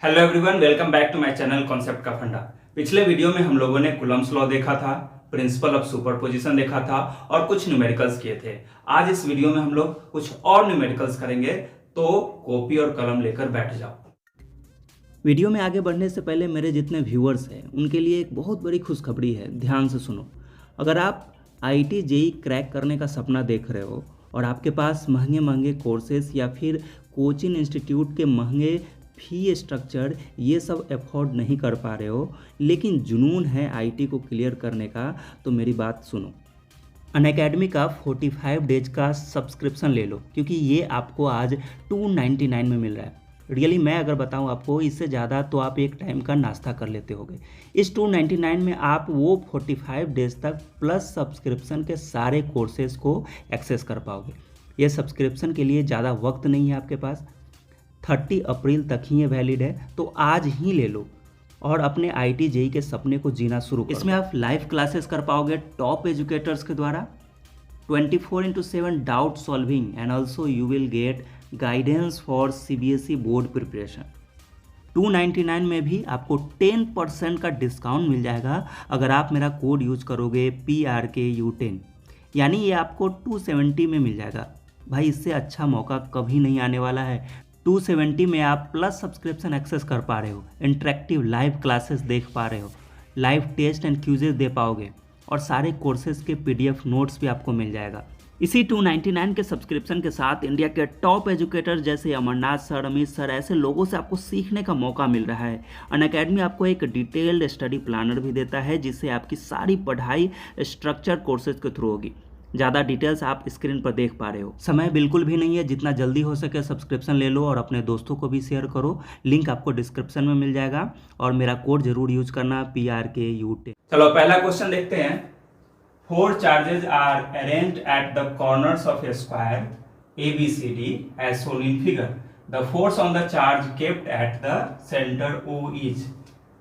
Hello everyone, welcome back to my channel concept का फंडा। पिछले वीडियो में हम लोगों ने कूलम्ब्स लॉ देखा था, प्रिंसिपल ऑफ सुपरपोजिशन देखा था और कुछ न्यूमेरिकल्स किए थे। आज इस वीडियो में हम लोग कुछ और न्यूमेरिकल्स करेंगे, तो कॉपी और कलम लेकर बैठ जाओ। वीडियो में आगे बढ़ने से पहले मेरे जितने व्यूअर्स हैं उनके लिए एक बहुत बड़ी खुशखबरी है, ध्यान से सुनो। अगर आप आईआईटी जेईई क्रैक करने का सपना देख रहे हो और आपके पास महंगे महंगे कोर्सेज या फिर कोचिंग इंस्टीट्यूट के महंगे फी स्ट्रक्चर ये सब अफोर्ड नहीं कर पा रहे हो, लेकिन जुनून है आईआईटी को क्लियर करने का, तो मेरी बात सुनो। अनअकैडमी का 45 डेज का सब्सक्रिप्शन ले लो, क्योंकि ये आपको आज 299 में मिल रहा है। रियली मैं अगर बताऊं आपको, इससे ज़्यादा तो आप एक टाइम का नाश्ता कर लेते होगे। इस 299 में आप वो 45 डेज तक प्लस सब्सक्रिप्शन के सारे कोर्सेज को एक्सेस कर पाओगे। ये सब्सक्रिप्शन के लिए ज़्यादा वक्त नहीं है आपके पास, 30 अप्रैल तक ही ये वैलिड है, तो आज ही ले लो और अपने आईआईटी जेईई के सपने को जीना शुरू करो। इसमें आप लाइव क्लासेस कर पाओगे टॉप एजुकेटर्स के द्वारा, 24/7 doubt solving, and also you will get guidance for CBSE board preparation. 299 में भी आपको 10% का डिस्काउंट मिल जाएगा अगर आप मेरा कोड यूज करोगे PRKU10, यानी ये आपको 270 में मिल जाएगा। भाई, इससे अच्छा मौका कभी नहीं आने वाला है। 270 में आप प्लस सब्सक्रिप्शन एक्सेस कर पा रहे हो, इंटरेक्टिव लाइव क्लासेस देख पा रहे हो, लाइव टेस्ट एंड क्यूजेस दे पाओगे और सारे कोर्सेज के PDF नोट्स भी आपको मिल जाएगा। इसी 299 के सब्सक्रिप्शन के साथ इंडिया के टॉप एजुकेटर जैसे अमरनाथ सर, अमित सर, ऐसे लोगों से आपको सीखने का मौका मिल रहा है। अनअकैडमी आपको एक डिटेल्ड स्टडी प्लानर भी देता है, जिससे आपकी सारी पढ़ाई स्ट्रक्चर कोर्सेज के थ्रू होगी। ज़्यादा डिटेल्स आप स्क्रीन पर देख पा रहे हो। समय बिल्कुल भी नहीं है, जितना जल्दी हो सके सब्सक्रिप्शन ले लो और अपने दोस्तों को भी शेयर करो। लिंक आपको डिस्क्रिप्शन में मिल जाएगा और मेरा कोड जरूर यूज करना, PRKU10। चलो पहला क्वेश्चन देखते हैं। 4 charges are arranged at the corners of a square ABCD as shown in figure. The force on the charge kept at the center O is।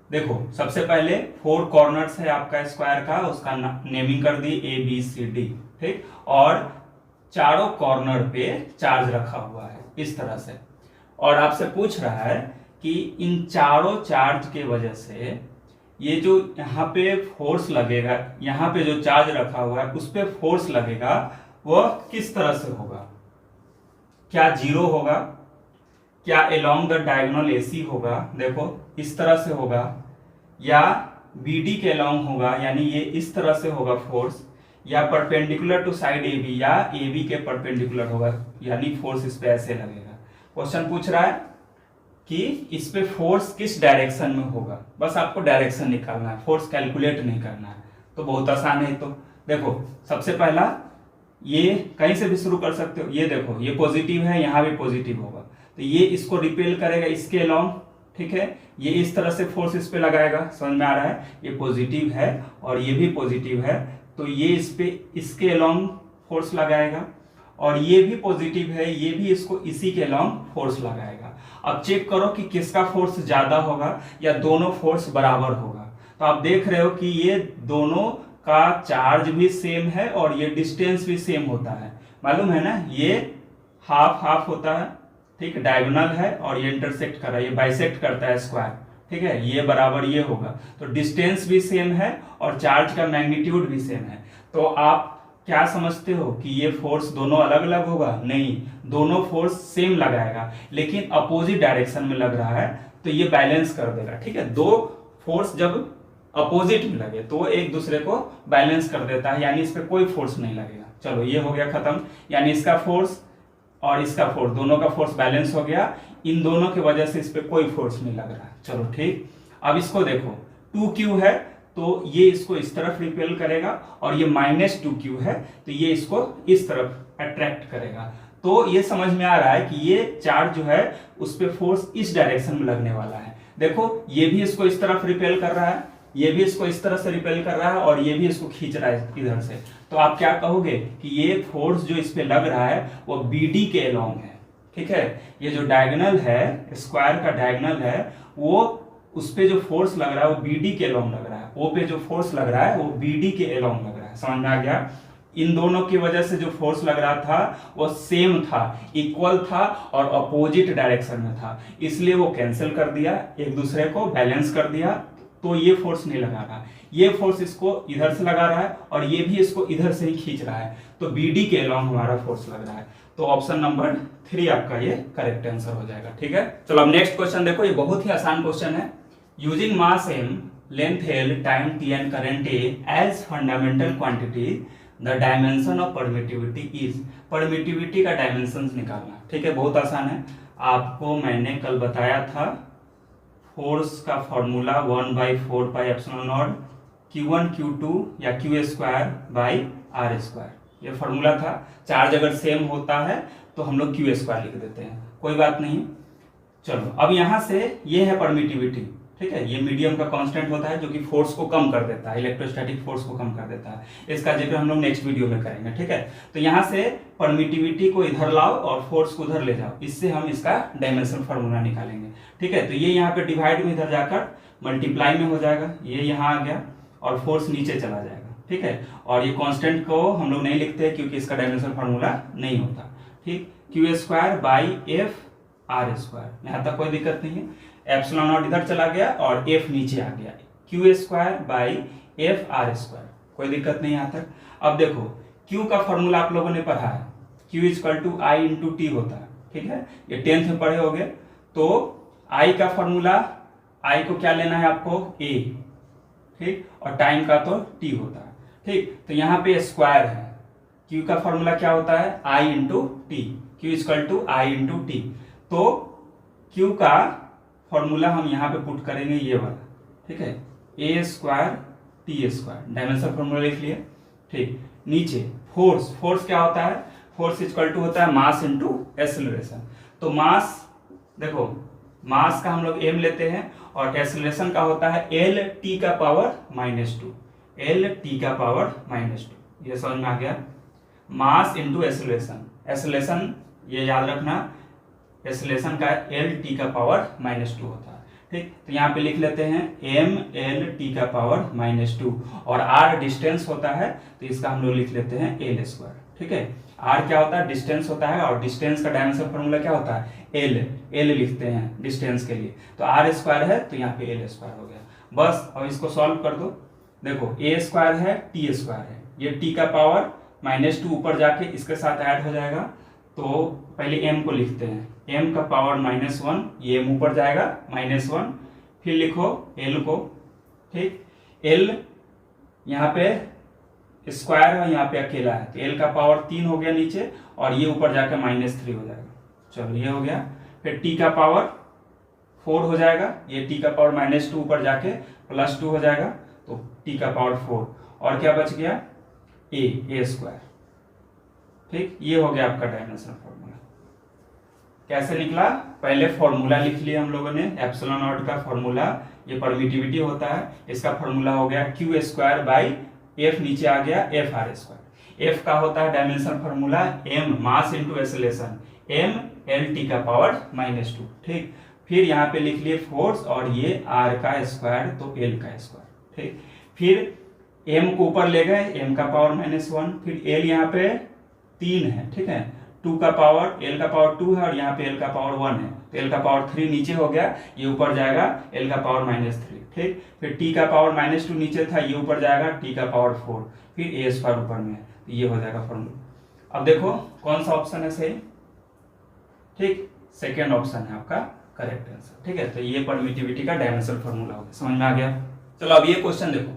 देखो, सबसे पहले 4 कॉर्नर्स है आपका स्क्वायर का, उसका नेमिंग कर दी ABCD, ठीक, और चारों कॉर्नर पे चार्ज रखा हुआ है इस तरह से, और आपसे पूछ रहा है कि इन चारों चार्ज के वजह से ये जो यहाँ पे फोर्स लगेगा, यहाँ पे जो चार्ज रखा हुआ है उस पे फोर्स लगेगा, वह किस तरह से होगा। क्या 0 होगा, क्या अलोंग द डायगोनल AC होगा, देखो इस तरह से होगा, या BD के अलोंग होगा, यानी ये इस तरह से होगा फोर्स, या परपेंडिकुलर टू साइड AB, या AB के परपेंडिकुलर होगा, यानी फोर्स इस पे ऐसे लगेगा। क्वेश्चन पूछ रहा है कि इस पे फोर्स किस डायरेक्शन में होगा, बस आपको डायरेक्शन निकालना है, फोर्स कैलकुलेट नहीं करना है। तो बहुत आसान है। तो देखो, सबसे पहला ये कहीं से भी शुरू कर सकते हो। ये देखो, ये पॉजिटिव है, यहाँ भी पॉजिटिव होगा, तो ये इसको रिपेल करेगा इसके अलोंग, ठीक है। ये इस तरह से फोर्स इस पे लगाएगा, समझ में आ रहा है। ये पॉजिटिव है और ये भी पॉजिटिव है, तो ये इस पे इसके अलोंग फोर्स लगाएगा, और ये भी पॉजिटिव है, ये भी इसको इसी के अलोंग फोर्स लगाएगा। अब चेक करो कि किसका फोर्स ज्यादा होगा या दोनों फोर्स बराबर होगा। तो आप देख रहे हो कि ये दोनों का चार्ज भी सेम है और ये डिस्टेंस भी सेम होता है, मालूम है ना। ये हाफ हाफ होता है, ठीक, डायगोनल है, और ये इंटरसेक्ट कर रहा है, ये बाइसेक्ट करता है स्क्वायर, ठीक है। ये बराबर ये होगा, तो डिस्टेंस भी सेम है और चार्ज का मैग्नीट्यूड भी सेम है। तो आप क्या समझते हो कि ये फोर्स दोनों अलग अलग होगा? नहीं, दोनों फोर्स सेम लगाएगा, लेकिन अपोजिट डायरेक्शन में लग रहा है, तो ये बैलेंस कर देगा, ठीक है। दो फोर्स जब अपोजिट में लगे तो एक दूसरे को बैलेंस कर देता है, यानी इस पे कोई फोर्स नहीं लगेगा। चलो, ये हो गया खत्म, यानी इसका फोर्स और इसका फोर्स, दोनों का फोर्स बैलेंस हो गया। इन दोनों की वजह से इस पे कोई फोर्स नहीं लग रहा है। चलो ठीक, अब इसको देखो, 2Q है तो ये इसको इस तरफ रिपेल करेगा, और ये -2Q है तो ये इसको इस तरफ अट्रैक्ट करेगा। तो ये समझ में आ रहा है कि ये चार्ज जो है उस पे फोर्स इस डायरेक्शन में लगने वाला है। देखो, ये भी इसको इस तरफ रिपेल कर रहा है, ये भी इसको इस तरह से रिपेल कर रहा है, और ये भी इसको खींच रहा है इधर से। तो आप क्या कहोगे कि ये फोर्स जो इस पे लग रहा है वो BD के अलोंग है, ठीक है। ये जो डायगोनल है, स्क्वायर का डायगोनल है, वो उस पे जो फोर्स लग रहा है वो BD के अलोंग लग रहा है, O पे जो फोर्स लग रहा है वो BD के अलोंग लग रहा है। समझ में आ गया? इन दोनों की वजह से जो फोर्स लग रहा था वो सेम था, इक्वल था और अपोजिट डायरेक्शन में था, इसलिए वो कैंसिल कर दिया, एक दूसरे को बैलेंस कर दिया, तो ये फोर्स नहीं लगा रहा, ये फोर्स इसको इधर से लगा रहा है और ये भी इसको इधर से ही खींच रहा है, तो BD के अलॉन्ग हमारा फोर्स लग रहा है। तो ऑप्शन नंबर 3 आपका ये करेक्ट आंसर हो जाएगा। ठीक है, चलो अब नेक्स्ट क्वेश्चन देखो, ये बहुत ही आसान क्वेश्चन है। Using mass m, length l, time t and current a as fundamental quantity, the dimension of permittivity is. Permittivity का डायमेंशन निकालना, ठीक है, बहुत आसान है। आपको मैंने कल बताया था फोर्स का formula 1/4 pi epsilon not Q1 Q2 या Q²/R², ये फॉर्मूला था। चार्ज अगर सेम होता है तो हम लोग Q² लिख देते हैं, कोई बात नहीं। चलो अब यहां से ये है परमिटिविटी, ठीक है, ये मीडियम का कांस्टेंट होता है जो कि फोर्स को कम कर देता है, इलेक्ट्रोस्टैटिक फोर्स को कम कर देता है। इसका जिक्र हम लोग नेक्स्ट वीडियो में करेंगे। ठीक है, तो यहाँ से परमिटिविटी को इधर लाओ और फोर्स को उधर ले जाओ, इससे हम इसका डायमेंशन फार्मूला निकालेंगे। ठीक है, तो ये यहाँ पे डिवाइड में इधर जाकर मल्टीप्लाई में हो जाएगा, ये यहाँ आ गया और फोर्स नीचे चला जाएगा। ठीक है, और ये कांस्टेंट को हम लोग नहीं लिखते क्योंकि इसका डायमेंशन फार्मूला नहीं होता। ठीक, Q²/F² यहाँ तक कोई दिक्कत नहीं है। एप्सिलॉन नॉट इधर चला गया और F नीचे आ गया, Q²/F² कोई दिक्कत नहीं यहाँ तक। अब देखो Q का फॉर्मूला आप लोगों ने पढ़ा है, Q = I×T होता है। ठीक है, ये 10th में पढ़े होगे। तो I का फॉर्मूला, I को क्या लेना है आपको, A, ठीक, और टाइम का तो T होता है। ठीक, तो यहाँ पे स्क्वायर है, Q का फॉर्मूला क्या होता है, I×T, Q = I×T। तो Q का फॉर्मूला हम यहाँ पे पुट करेंगे ये वाला, ठीक है, A²T², डायमेंशन फॉर्मूला लिख लिए। ठीक, नीचे फोर्स क्या होता है, फोर्स = होता है मास इंटू एक्सेलरेशन। तो मास देखो, मास का हम लोग m लेते हैं और एक्सेलरेशन का होता है LT⁻², LT⁻²। ये समझ में आ गया, मास इंटू एक्सेलरेशन। एक्सेलरेशन ये याद रखना, एक्सेलरेशन का LT⁻² होता है। ठीक, तो यहाँ पे लिख लेते हैं mLT⁻², और r डिस्टेंस होता है तो इसका हम लोग लिख लेते हैं L²। ठीक है, r क्या होता है, डिस्टेंस होता है, और डिस्टेंस का डायमेंशन फॉर्मूला क्या होता है, L लिखते हैं डिस्टेंस के लिए। तो r² है तो यहाँ पे L² हो गया। बस अब इसको सॉल्व कर दो। देखो A² है, T² है, ये T⁻² ऊपर जाके इसके साथ ऐड हो जाएगा। तो पहले m को लिखते हैं, m का पावर -1, ये m ऊपर जाएगा -1, फिर लिखो l को। ठीक, l यहाँ पे स्क्वायर है, यहाँ पे अकेला है, तो l का पावर 3 हो गया नीचे, और ये ऊपर जाकर -3 हो जाएगा। चलो ये हो गया। फिर t का पावर 4 हो जाएगा, ये t का पावर -2 ऊपर जाके +2 हो जाएगा, तो t का पावर 4, और क्या बच गया, A²। ठीक, ये हो गया आपका डायमेंशन फॉर्मूला। कैसे निकला, पहले फॉर्मूला लिख लिया हम लोगों ने, एप्सिलॉन नॉट का फॉर्मूला, ये परमिटिविटी होता है, इसका फॉर्मूला हो गया Q²/F, नीचे आ गया F² F का होता है dimension formula m, mass into acceleration, mLT⁻²। ठीक, फिर यहाँ पे लिख लिए फोर्स, और ये r² तो L²। ठीक, फिर m को ऊपर ले गए, m का पावर -1, फिर L यहाँ पे 3 है, ठीक है, 2 का पावर, L का पावर 2 है, और यहाँ पे L का पावर 1 है, तो L का पावर 3 नीचे हो गया, ये ऊपर जाएगा L का पावर -3। ठीक, फिर T का पावर -2 नीचे था, ये ऊपर जाएगा T का पावर 4, फिर A² ऊपर में है, तो ये हो जाएगा फॉर्मूला। अब देखो कौन सा ऑप्शन है सही, ठीक, सेकेंड ऑप्शन है आपका करेक्ट आंसर। ठीक है, तो ये परमिटिविटी का डायमेंशन फॉर्मूला हो गया, समझ में आ गया। चलो अब ये क्वेश्चन देखो,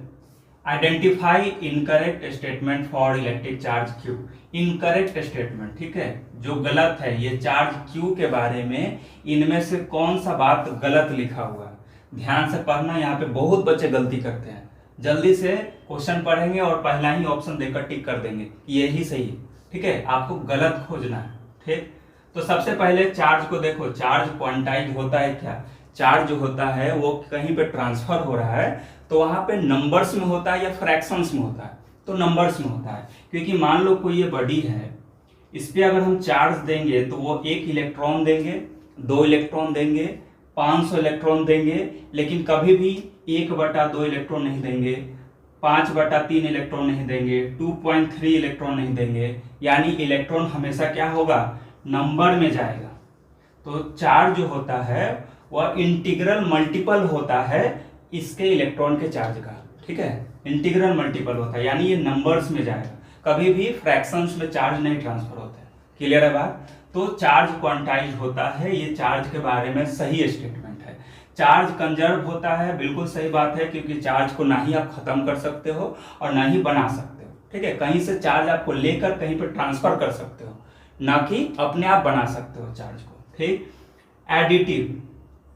identify incorrect statement for electric charge Q। Incorrect statement, ठीक है, जो गलत है, ये चार्ज Q के बारे में इनमें से कौन सा बात गलत लिखा हुआ है। ध्यान से पढ़ना, यहाँ पे बहुत बच्चे गलती करते हैं, जल्दी से क्वेश्चन पढ़ेंगे और पहला ही ऑप्शन देकर टिक कर देंगे कि यही सही है। ठीक है, आपको गलत खोजना है। ठीक, तो सबसे पहले चार्ज को देखो, चार्ज क्वांटाइज होता है क्या, चार्ज जो होता है वो कहीं पे ट्रांसफर हो रहा है तो वहां पे नंबर्स में होता है या फ्रैक्शंस में होता है, तो नंबर्स में होता है। क्योंकि मान लो कोई ये बॉडी है, इस पे अगर हम चार्ज देंगे तो वो 1 इलेक्ट्रॉन देंगे, 2 इलेक्ट्रॉन देंगे, 500 इलेक्ट्रॉन देंगे, लेकिन कभी भी 1/2 इलेक्ट्रॉन नहीं देंगे, 5/3 इलेक्ट्रॉन नहीं देंगे, 2.3 इलेक्ट्रॉन नहीं देंगे, यानी इलेक्ट्रॉन हमेशा क्या होगा, नंबर में जाएगा। तो चार्ज जो होता है वह इंटीग्रल मल्टीपल होता है इसके इलेक्ट्रॉन के चार्ज का, ठीक है, इंटीग्रल मल्टीपल होता है, यानी ये नंबर्स में जाएगा, कभी भी फ्रैक्शंस में चार्ज नहीं ट्रांसफर होता है। क्लियर है बात? तो चार्ज क्वांटाइज होता है, ये चार्ज के बारे में सही स्टेटमेंट है। चार्ज कंजर्व होता है, बिल्कुल सही बात है, क्योंकि चार्ज को ना ही आप खत्म कर सकते हो और ना ही बना सकते हो, ठीक है। कहीं से चार्ज आपको लेकर कहीं पर ट्रांसफर कर सकते हो, ना कि अपने आप बना सकते हो चार्ज को, ठीक। एडिटिव,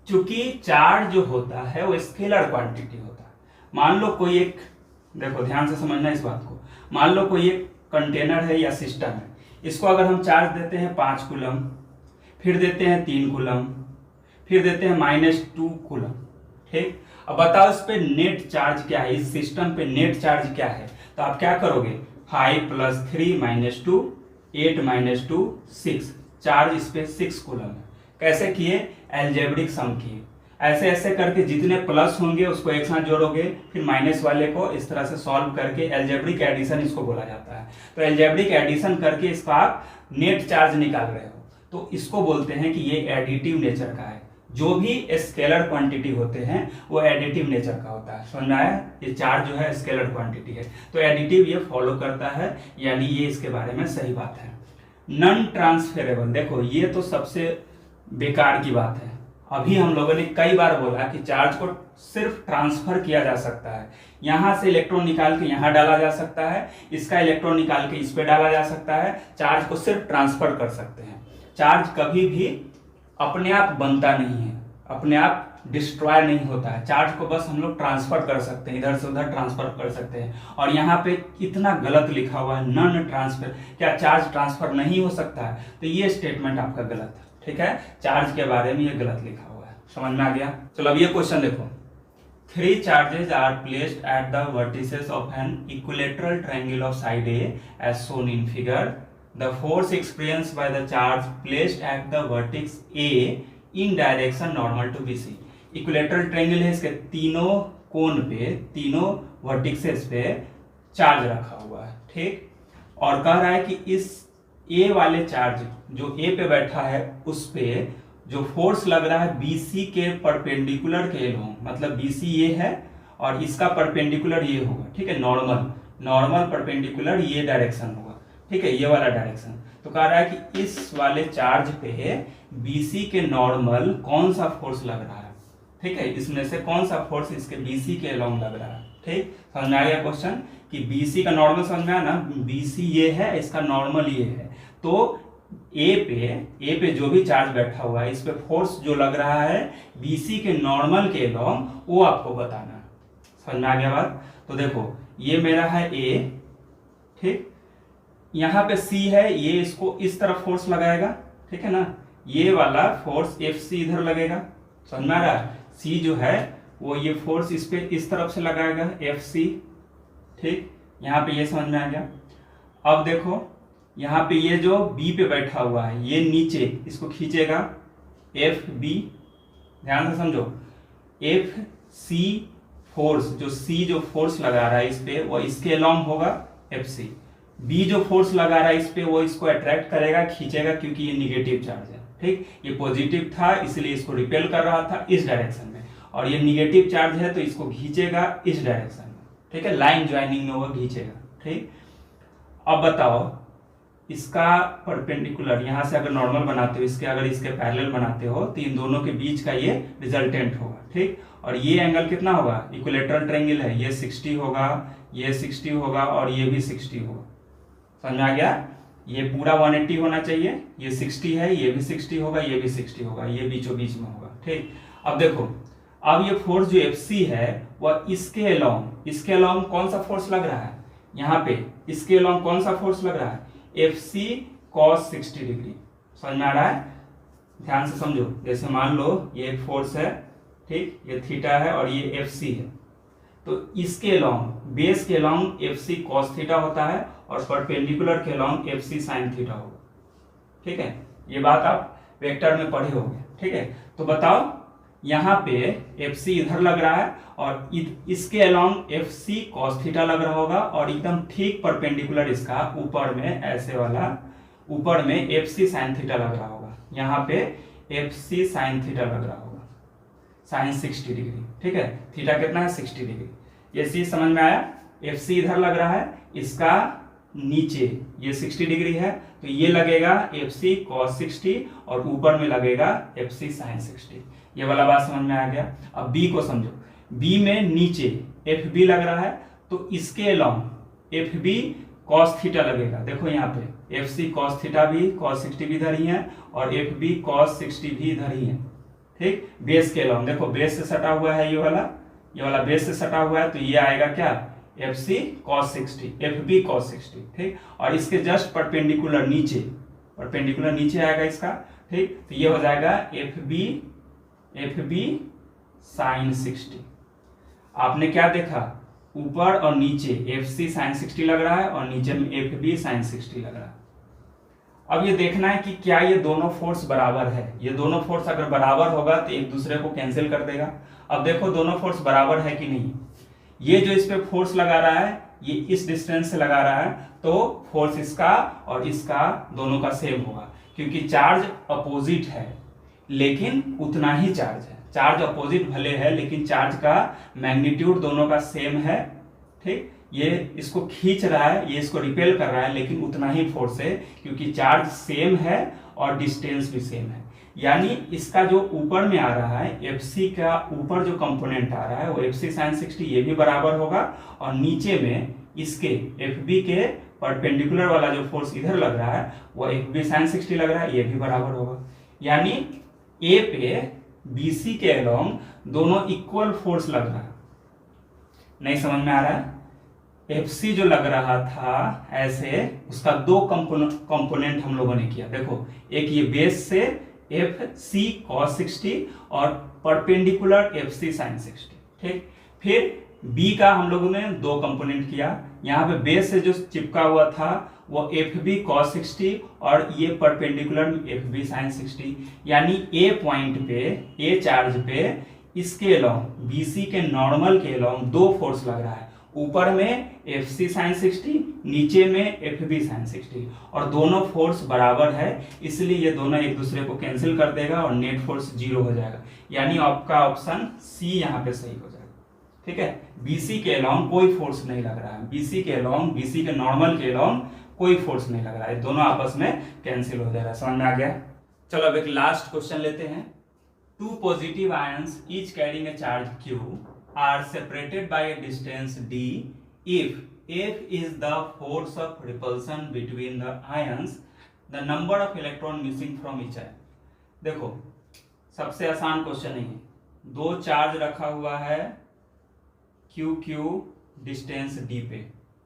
चूंकि चार्ज जो होता है वो स्केलर क्वांटिटी होता है। मान लो कोई एक, देखो ध्यान से समझना इस बात को, मान लो कोई एक कंटेनर है या सिस्टम है, इसको अगर हम चार्ज देते हैं 5 कूलम, फिर देते हैं 3 कूलम, फिर देते हैं -2 कूलम, ठीक। अब बताओ इस पे नेट चार्ज क्या है, इस सिस्टम पे नेट चार्ज क्या है? तो आप क्या करोगे, 5 + 3 - 2 8 - 2 6, चार्ज इस पे 6 कूलम है। कैसे किए? एल्जेब्रिक सम किए, ऐसे ऐसे करके जितने प्लस होंगे उसको एक साथ जोड़ोगे, फिर माइनस वाले को इस तरह से सॉल्व करके एल्जेब्रिक एडिशन इसको बोला जाता है। तो एल्जेब्रिक एडिशन करके इसका आप नेट चार्ज निकाल रहे हो, तो इसको बोलते हैं कि ये एडिटिव नेचर का है। जो भी स्केलर क्वांटिटी होते हैं वो एडिटिव नेचर का होता है, समझ में आया? ये चार्ज जो है स्केलर क्वांटिटी है, तो एडिटिव ये फॉलो करता है, यानी ये इसके बारे में सही बात है। नॉन ट्रांसफरेबल, देखो ये तो सबसे बेकार की बात है। अभी हम लोगों ने कई बार बोला कि चार्ज को सिर्फ ट्रांसफर किया जा सकता है, यहां से इलेक्ट्रॉन निकाल के यहां डाला जा सकता है, इसका इलेक्ट्रॉन निकाल के इस पे डाला जा सकता है, चार्ज को सिर्फ ट्रांसफर कर सकते हैं। चार्ज कभी भी अपने आप बनता नहीं है, अपने आप डिस्ट्रॉय नहीं होता है, चार्ज को बस हम लोग ट्रांसफर कर सकते हैं, इधर से उधर ट्रांसफर कर सकते हैं। और यहाँ पे इतना गलत लिखा हुआ है नॉन ट्रांसफर, क्या चार्ज ट्रांसफर नहीं हो सकता है? तो ये स्टेटमेंट आपका गलत है, ठीक है, चार्ज के बारे में ये गलत लिखा हुआ है, समझ में आ गया? चलो अब ये क्वेश्चन देखो, 3 charges are placed at the vertices of an equilateral triangle of side A as shown in figure. The force experienced by the charge placed at the vertex A in direction normal to BC. Equilateral triangle है, इसके तीनों कोण पे, तीनों vertices पे charge रखा हुआ है, ठीक। और कह रहा है कि इस ए वाले चार्ज जो ए पे बैठा है उस पे जो फोर्स लग रहा है बीसी के परपेंडिकुलर के एलोंग, मतलब बीसी ये है और इसका परपेंडिकुलर ये होगा, ठीक है, नॉर्मल परपेंडिकुलर ये डायरेक्शन होगा, ठीक है, ये वाला डायरेक्शन। तो कह रहा है कि इस वाले चार्ज पे बीसी के नॉर्मल कौन सा फोर्स लग रहा है, ठीक है, इसमें से कौन सा फोर्स इसके बीसी के अलोंग लग रहा है, ठीक। समझ में आ गया क्वेश्चन कि बीसी का नॉर्मल समझ में आया ना, बीसी ये है, इसका नॉर्मल ये है, तो ए पे जो भी चार्ज बैठा हुआ है इस पे फोर्स जो लग रहा है बीसी के नॉर्मल के अलोंग, वो आपको बताना है। समझ में आ गया बात? तो देखो ये मेरा है ए, ठीक, यहाँ पे सी है, ये इसको इस तरफ फोर्स लगाएगा, ठीक है ना, ये वाला फोर्स एफ सी इधर लगेगा, समझ में आ रहा है? सी जो है वो ये फोर्स इस पे इस तरफ से लगाएगा एफ सी, ठीक, यहाँ पे ये समझ में आ गया। अब देखो यहाँ पे ये जो बी पे बैठा हुआ है ये नीचे इसको खींचेगा एफ बी, ध्यान से समझो, एफ सी फोर्स, जो सी जो फोर्स लगा रहा है इस पे वो इसके अलोंग होगा एफ सी, बी जो फोर्स लगा रहा है इस पे वो इसको अट्रैक्ट करेगा, खींचेगा, क्योंकि ये निगेटिव चार्ज है, ठीक, ये पॉजिटिव था इसलिए इसको रिपेल कर रहा था इस डायरेक्शन में, और ये निगेटिव चार्ज है तो इसको खींचेगा इस डायरेक्शन में, ठीक है, लाइन ज्वाइनिंग में वो खींचेगा, ठीक। अब बताओ इसका परपेंडिकुलर, यहाँ से अगर नॉर्मल बनाते हो, इसके अगर इसके पैरेलल बनाते हो तो इन दोनों के बीच का ये रिजल्टेंट होगा, ठीक, और ये एंगल कितना होगा, इक्विलेटरल ट्रायंगल है, ये 60 होगा, ये 60 होगा और ये भी 60 होगा। समझ में आ गया? ये पूरा 180 होना चाहिए, ये 60 है, ये भी 60 होगा, ये भी 60 होगा, ये बीचों बीच में होगा, ठीक। अब देखो, अब ये फोर्स जो एफसी है वह इसके अलोंग कौन सा फोर्स लग रहा है, यहाँ पे इसके अलोंग कौन सा फोर्स लग रहा है, एफ सी कॉस 60 डिग्री। समझ में आ रहा है? ध्यान से समझो, जैसे मान लो ये एक फोर्स है, ठीक, ये थीटा है और ये एफ सी है, तो इसके अलोंग, बेस के along F C cos theta होता है और परपेंडिकुलर के along F C sine theta होगा, ठीक है, ये बात आप वेक्टर में पढ़े होंगे, ठीक है। तो बताओ यहाँ पे एफ सी इधर लग रहा है और इसके along F C cos theta लग रहा होगा और एकदम ठीक परपेंडिकुलर इसका ऊपर में ऐसे वाला ऊपर में एफ सी साइन थीटा लग रहा होगा। यहाँ पे एफ सी साइन थीटा लग रहा होगा, साइन 60 डिग्री। ठीक है, थीटा कितना है 60 डिग्री। ये चीज समझ में आया। एफ सी इधर लग रहा है, इसका नीचे ये 60 डिग्री है तो ये लगेगा एफ सी कॉस 60 और ऊपर में लगेगा एफ सी साइन 60। ये वाला बात समझ में आ गया। अब बी को समझो। बी में नीचे एफ बी लग रहा है तो इसके along F B cos theta लगेगा। देखो यहाँ पे एफ सी कॉस थीटा भी कॉस 60 भी इधर ही है और एफ बी कॉस 60 भी इधर ही है। ठीक, बेस के अलोंग देखो बेस से सटा हुआ है, ये वाला बेस से सटा हुआ है तो ये आएगा क्या F C cos 60, F B cos 60। ठीक, और इसके जस्ट परपेंडिकुलर नीचे आएगा इसका। ठीक, तो ये हो जाएगा एफ बी साइन 60। आपने क्या देखा, ऊपर और नीचे एफ सी साइन 60 लग रहा है और नीचे में एफ बी साइन 60 लग रहा है। अब ये देखना है कि क्या ये दोनों फोर्स बराबर है। ये दोनों फोर्स अगर बराबर होगा तो एक दूसरे को कैंसिल कर देगा। अब देखो दोनों फोर्स बराबर है कि नहीं। ये जो इस पे फोर्स लगा रहा है ये इस डिस्टेंस से लगा रहा है तो फोर्स इसका और इसका दोनों का सेम होगा, क्योंकि चार्ज अपोजिट है लेकिन उतना ही चार्ज है। चार्ज अपोजिट भले है लेकिन चार्ज का मैग्नीट्यूड दोनों का सेम है। ठीक, ये इसको खींच रहा है, ये इसको रिपेल कर रहा है लेकिन उतना ही फोर्स है क्योंकि चार्ज सेम है और डिस्टेंस भी सेम है। यानी इसका जो ऊपर में आ रहा है एफ सी का ऊपर जो कंपोनेंट आ रहा है वो एफ सी साइन 60 ये भी बराबर होगा और नीचे में इसके एफ बी के परपेंडिकुलर वाला जो फोर्स इधर लग रहा है वो एफ बी साइन 60 लग रहा है, ये भी बराबर होगा। यानी ए पे बी सी के अलोंग दोनों इक्वल फोर्स लग रहा है। नहीं समझ में आ रहा है। एफ सी जो लग रहा था ऐसे उसका दो कंपोनेंट हम लोगों ने किया। देखो एक ये बेस से एफ सी कॉस 60 और परपेंडिकुलर एफ सी साइन 60। ठीक, फिर बी का हम लोगों ने दो कंपोनेंट किया। यहाँ पे बेस से जो चिपका हुआ था वो एफ बी कॉस 60 और ये परपेंडिकुलर एफ बी साइन 60। यानी ए पॉइंट पे ए चार्ज पे इसके अलोंग बी सी के नॉर्मल के अलोंग दो फोर्स लग रहा है, ऊपर में एफ सी साइन 60 नीचे में एफ बी साइन 60 और दोनों फोर्स बराबर है इसलिए ये दोनों एक दूसरे को कैंसिल कर देगा और नेट फोर्स 0 हो जाएगा। यानी आपका ऑप्शन सी यहाँ पे सही हो जाएगा। ठीक है, बीसी के अलोंग कोई फोर्स नहीं लग रहा है, बीसी के अलोंग बीसी के नॉर्मल के अलोंग कोई फोर्स नहीं लग रहा है, दोनों आपस में कैंसिल हो जाएगा। समझ में आ गया। चलो अब एक लास्ट क्वेश्चन लेते हैं। Two positive ions each carrying a charge Q are separated by a distance d if F is the force of repulsion between the ions, the number of electron missing from each ion। देखो सबसे आसान question है। दो charge रखा हुआ है QQ distance d पे,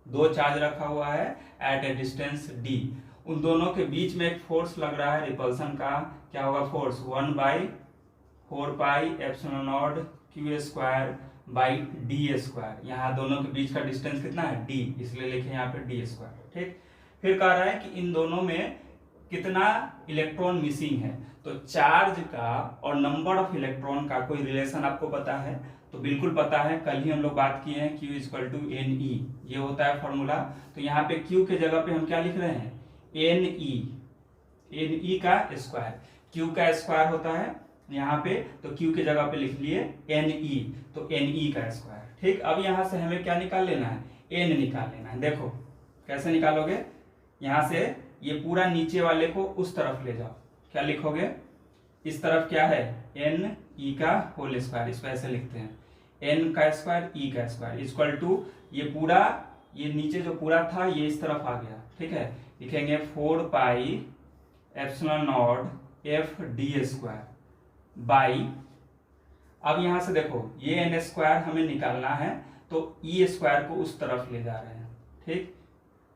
दो चार्ज रखा हुआ है एट ए डिस्टेंस d। उन दोनों के बीच में एक फोर्स लग रहा है रिपल्सन का। क्या होगा force 1/4 pi epsilon not q square by D square. यहाँ दोनों के बीच का डिस्टेंस कितना है d, इसलिए लिखे यहाँ पे डी स्क्वायर। ठीक, फिर कह रहा है कि इन दोनों में कितना इलेक्ट्रॉन मिसिंग है। तो चार्ज का और नंबर ऑफ इलेक्ट्रॉन का कोई रिलेशन आपको पता है? तो बिल्कुल पता है, कल ही हम लोग बात किए हैं Q equal to n e, ये होता है फॉर्मूला। तो यहाँ पे Q के जगह पे हम क्या लिख रहे हैं एन ई का स्क्वायर। Q का स्क्वायर होता है यहाँ पे, तो Q के जगह पे लिख लिए एन ई, तो एन ई का स्क्वायर। ठीक, अब यहाँ से हमें क्या निकाल लेना है, एन निकाल लेना है। देखो कैसे निकालोगे, यहाँ से ये पूरा नीचे वाले को उस तरफ ले जाओ। क्या लिखोगे, इस तरफ क्या है एन ई का होल स्क्वायर, इसको ऐसे लिखते हैं एन का स्क्वायर ई का स्क्वायर इक्वल टू ये पूरा, ये नीचे जो पूरा था ये इस तरफ आ गया। ठीक है, लिखेंगे 4 pi epsilon not F D square by, अब यहां से देखो ये एन स्क्वायर हमें निकालना है तो ई स्क्वायर को उस तरफ ले जा रहे हैं। ठीक,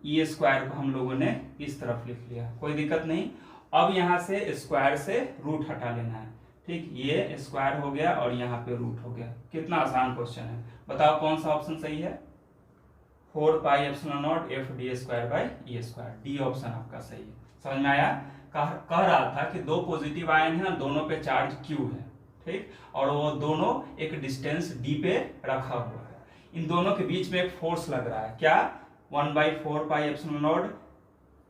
ई स्क्वायर को हम लोगों ने इस तरफ लिख लिया, कोई दिक्कत नहीं। अब यहां से स्क्वायर से रूट हटा लेना है। ठीक, ये स्क्वायर हो गया और यहाँ पे रूट हो गया। कितना आसान क्वेश्चन है, बताओ कौन सा ऑप्शन सही है। 4 pi epsilon not F D square by E square, D option आपका सही है। समझ में आया। कह रहा था कि दो पॉजिटिव आयन है, दोनों पे चार्ज Q है। ठीक, और वो दोनों एक डिस्टेंस डी पे रखा हुआ है। इन दोनों के बीच में एक फोर्स लग रहा है, क्या, 1/4 pi epsilon not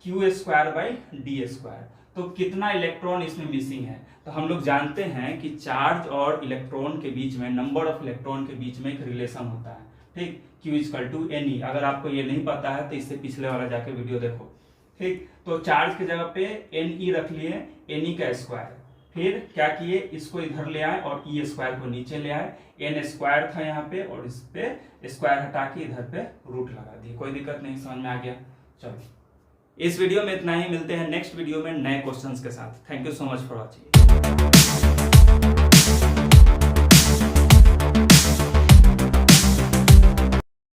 Q square by D square. तो कितना इलेक्ट्रॉन इसमें मिसिंग है, तो हम लोग जानते हैं कि चार्ज और इलेक्ट्रॉन के बीच में, नंबर ऑफ इलेक्ट्रॉन के बीच में एक रिलेशन होता है, ठीक, Q = Ne। अगर आपको ये नहीं पता है तो इससे पिछले वाला जाके वीडियो देखो, ठीक। तो चार्ज की जगह पे Ne रख लिए, Ne का स्क्वायर, फिर क्या किए, इसको इधर ले आए और E स्क्वायर को नीचे ले आए, N स्क्वायर था यहाँ पे और इस पे स्क्वायर हटा के इधर पे रूट लगा दिए। कोई दिक्कत नहीं, समझ में आ गया। चलो, इस वीडियो में इतना ही, मिलते हैं नेक्स्ट वीडियो में नए क्वेश्चंस के साथ। Thank you so much for watching.